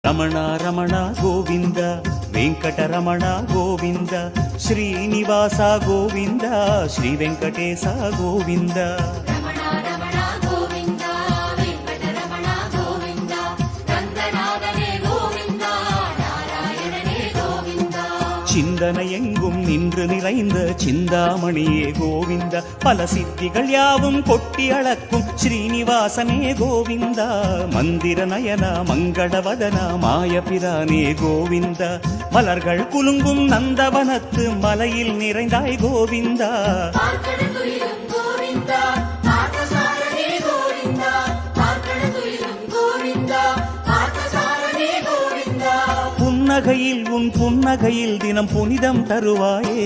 రమణ రమణ గోవింద వెంకటరమణ గోవింద శ్రీనివాస గోవింద శ్రీ వెంకటేశ గోవింద சிந்தனை எங்கும் நின்று நிறைந்த சிந்தாமணியே கோவிந்த பல சித்திகள் யாவும் கொட்டி அளக்கும் ஸ்ரீனிவாசனே கோவிந்தா மந்திர நயனா மங்களவதனா மாயபிரானே கோவிந்தா மலர்கள் குலுங்கும் நந்தவனத்து மலையில் நிறைந்தாய் கோவிந்தா புன்னகையில் உன் புன்னகையில் தினம் புனிதம் தருவாயே